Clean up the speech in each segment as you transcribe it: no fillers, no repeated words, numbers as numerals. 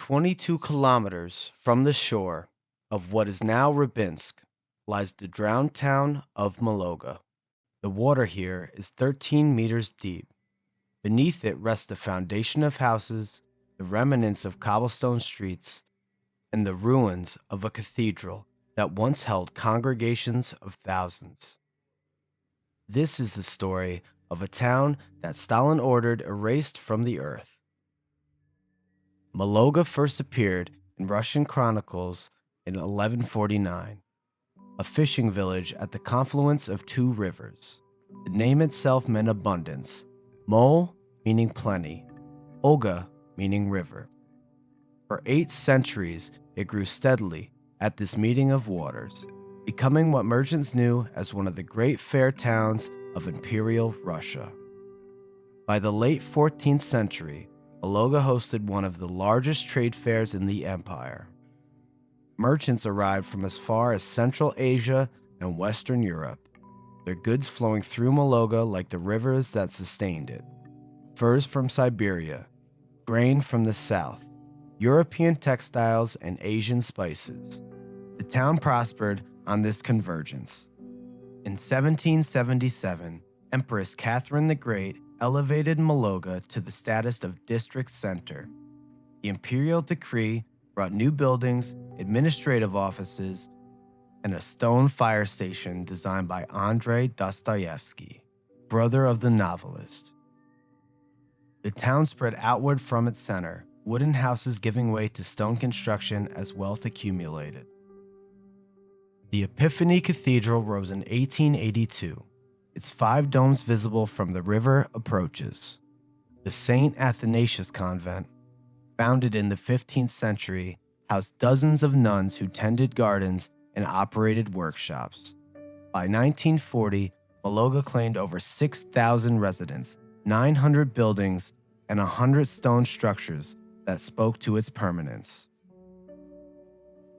22 kilometers from the shore of what is now Rybinsk lies the drowned town of Mologa. The water here is 13 meters deep. Beneath it rests the foundation of houses, the remnants of cobblestone streets, and the ruins of a cathedral that once held congregations of thousands. This is the story of a town that Stalin ordered erased from the earth. Mologa first appeared in Russian chronicles in 1149, a fishing village at the confluence of two rivers. The name itself meant abundance, Mol meaning plenty, Olga meaning river. For 8 centuries, it grew steadily at this meeting of waters, becoming what merchants knew as one of the great fair towns of Imperial Russia. By the late 14th century, Mologa hosted one of the largest trade fairs in the empire. Merchants arrived from as far as Central Asia and Western Europe, their goods flowing through Mologa like the rivers that sustained it. Furs from Siberia, grain from the south, European textiles, and Asian spices. The town prospered on this convergence. In 1777, Empress Catherine the Great elevated Mologa to the status of district center. The imperial decree brought new buildings, administrative offices, and a stone fire station designed by Andrei Dostoevsky, brother of the novelist. The town spread outward from its center, wooden houses giving way to stone construction as wealth accumulated. The Epiphany Cathedral rose in 1882, its 5 domes visible from the river approaches. The St. Athanasius Convent, founded in the 15th century, housed dozens of nuns who tended gardens and operated workshops. By 1940, Mologa claimed over 6,000 residents, 900 buildings, and 100 stone structures that spoke to its permanence.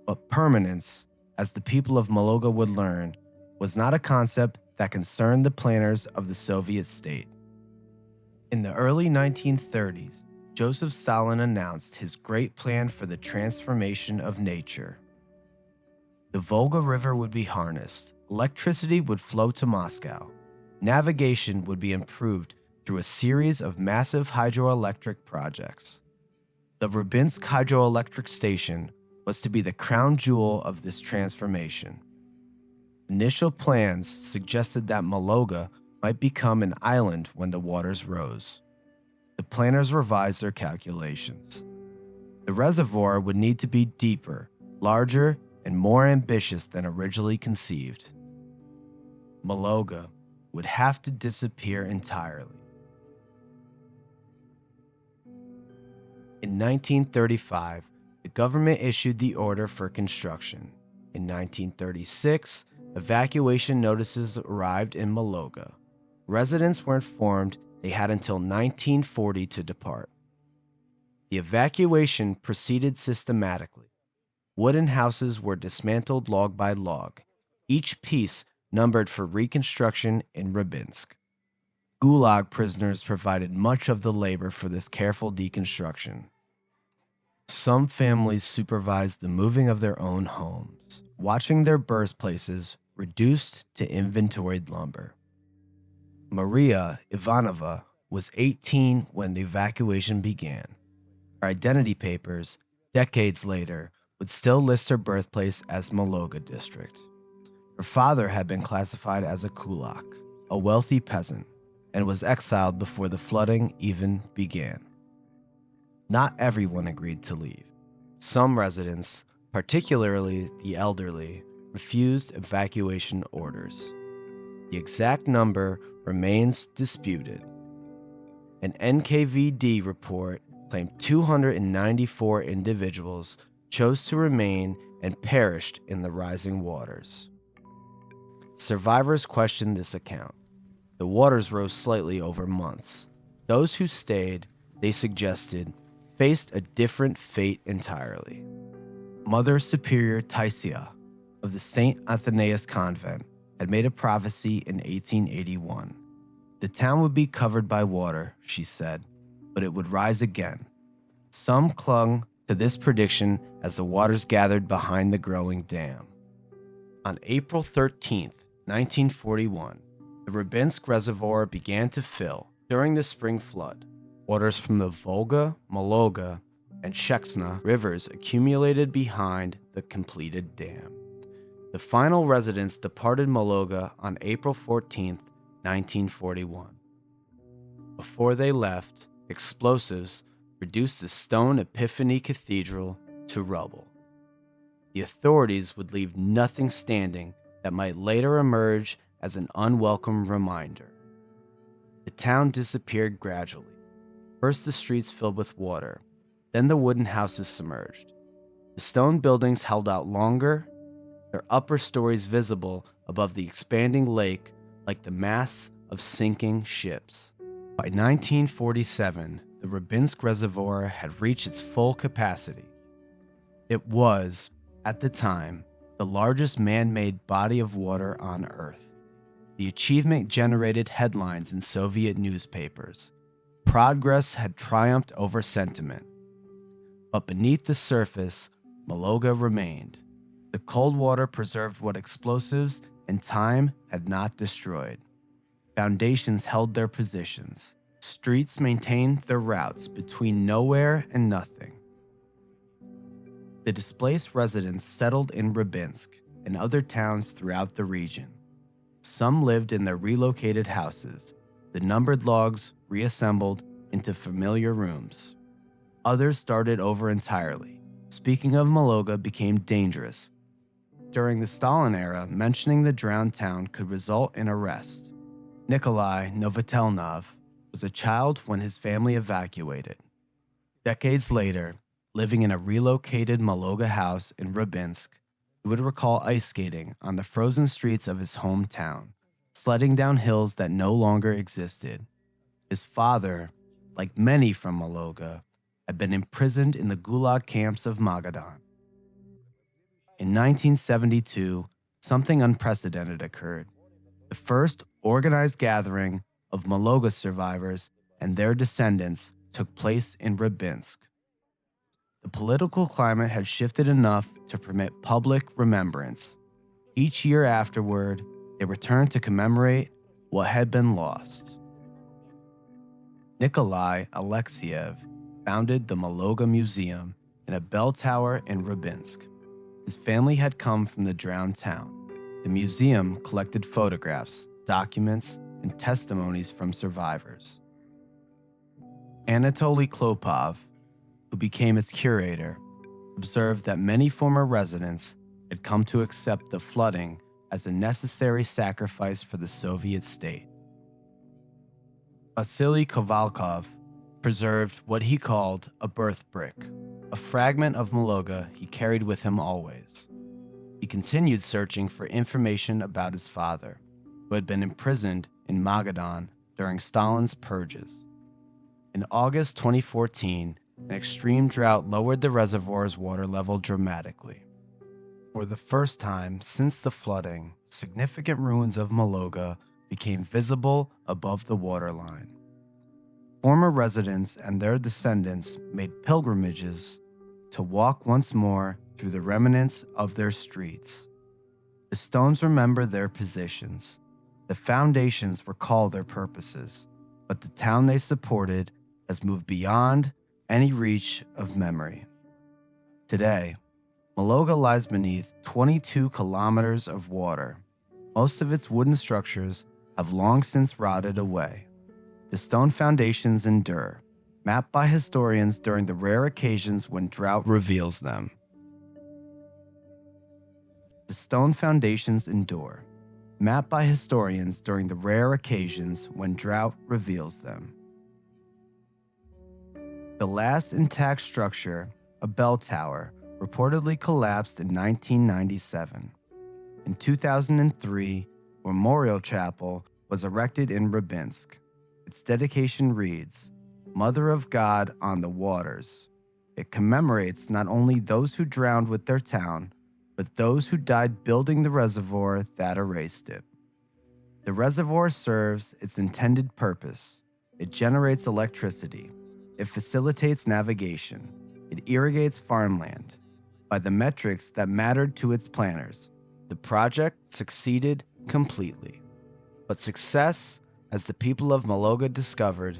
But permanence, as the people of Mologa would learn, was not a concept that concerned the planners of the Soviet state. In the early 1930s, Joseph Stalin announced his great plan for the transformation of nature. The Volga River would be harnessed, electricity would flow to Moscow, navigation would be improved through a series of massive hydroelectric projects. The Rybinsk hydroelectric station was to be the crown jewel of this transformation. Initial plans suggested that Mologa might become an island when the waters rose. The planners revised their calculations. The reservoir would need to be deeper, larger, and more ambitious than originally conceived. Mologa would have to disappear entirely. In 1935, the government issued the order for construction. In 1936, evacuation notices arrived in Mologa. Residents were informed they had until 1940 to depart. The evacuation proceeded systematically. Wooden houses were dismantled log by log, each piece numbered for reconstruction in Rybinsk. Gulag prisoners provided much of the labor for this careful deconstruction. Some families supervised the moving of their own homes, watching their birthplaces reduced to inventoried lumber. Maria Ivanova was 18 when the evacuation began. Her identity papers, decades later, would still list her birthplace as Mologa district. Her father had been classified as a kulak, a wealthy peasant, and was exiled before the flooding even began. Not everyone agreed to leave. Some residents, particularly the elderly, refused evacuation orders. The exact number remains disputed. An NKVD report claimed 294 individuals chose to remain and perished in the rising waters. Survivors questioned this account. The waters rose slightly over months. Those who stayed, they suggested, faced a different fate entirely. Mother Superior Taisia of the St. Athanasius Convent had made a prophecy in 1881. The town would be covered by water, she said, but it would rise again. Some clung to this prediction as the waters gathered behind the growing dam. On April 13, 1941, the Rybinsk Reservoir began to fill during the spring flood. Waters from the Volga, Mologa, and Shechna rivers accumulated behind the completed dam. The final residents departed Mologa on April 14, 1941. Before they left, explosives reduced the stone Epiphany Cathedral to rubble. The authorities would leave nothing standing that might later emerge as an unwelcome reminder. The town disappeared gradually. First the streets filled with water, then the wooden houses submerged. The stone buildings held out longer, their upper stories visible above the expanding lake like the masts of sinking ships. By 1947, the Rybinsk Reservoir had reached its full capacity. It was, at the time, the largest man-made body of water on Earth. The achievement generated headlines in Soviet newspapers. Progress had triumphed over sentiment. But beneath the surface, Mologa remained. The cold water preserved what explosives and time had not destroyed. Foundations held their positions. Streets maintained their routes between nowhere and nothing. The displaced residents settled in Rybinsk and other towns throughout the region. Some lived in their relocated houses, the numbered logs reassembled into familiar rooms. Others started over entirely. Speaking of Mologa became dangerous. During the Stalin era, mentioning the drowned town could result in arrest. Nikolai Novatelnov was a child when his family evacuated. Decades later, living in a relocated Mologa house in Rybinsk, he would recall ice skating on the frozen streets of his hometown, sledding down hills that no longer existed. His father, like many from Mologa, had been imprisoned in the Gulag camps of Magadan. In 1972, something unprecedented occurred. The first organized gathering of Mologa survivors and their descendants took place in Rybinsk. The political climate had shifted enough to permit public remembrance. Each year afterward, they returned to commemorate what had been lost. Nikolai Alexeyev founded the Mologa Museum in a bell tower in Rybinsk. His family had come from the drowned town. The museum collected photographs, documents, and testimonies from survivors. Anatoly Klopov, who became its curator, observed that many former residents had come to accept the flooding as a necessary sacrifice for the Soviet state. Vasily Kovalkov preserved what he called a birth brick, a fragment of Mologa he carried with him always. He continued searching for information about his father, who had been imprisoned in Magadan during Stalin's purges. In August 2014, an extreme drought lowered the reservoir's water level dramatically. For the first time since the flooding, significant ruins of Mologa became visible above the waterline. Former residents and their descendants made pilgrimages to walk once more through the remnants of their streets. The stones remember their positions. The foundations recall their purposes, but the town they supported has moved beyond any reach of memory. Today, Mologa lies beneath 22 kilometers of water. Most of its wooden structures have long since rotted away. The stone foundations endure, mapped by historians during the rare occasions when drought reveals them. The stone foundations endure, mapped by historians during the rare occasions when drought reveals them. The last intact structure, a bell tower, reportedly collapsed in 1997. In 2003, a memorial chapel was erected in Rybinsk. Its dedication reads, "Mother of God on the waters." It commemorates not only those who drowned with their town, but those who died building the reservoir that erased it. The reservoir serves its intended purpose. It generates electricity. It facilitates navigation. It irrigates farmland. By the metrics that mattered to its planners, the project succeeded completely. But success, as the people of Mologa discovered,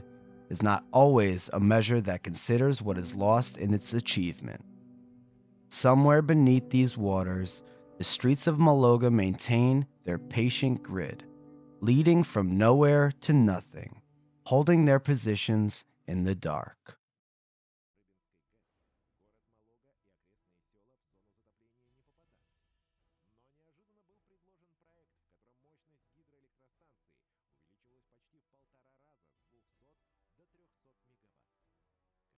is not always a measure that considers what is lost in its achievement. Somewhere beneath these waters, the streets of Mologa maintain their patient grid, leading from nowhere to nothing, holding their positions in the dark.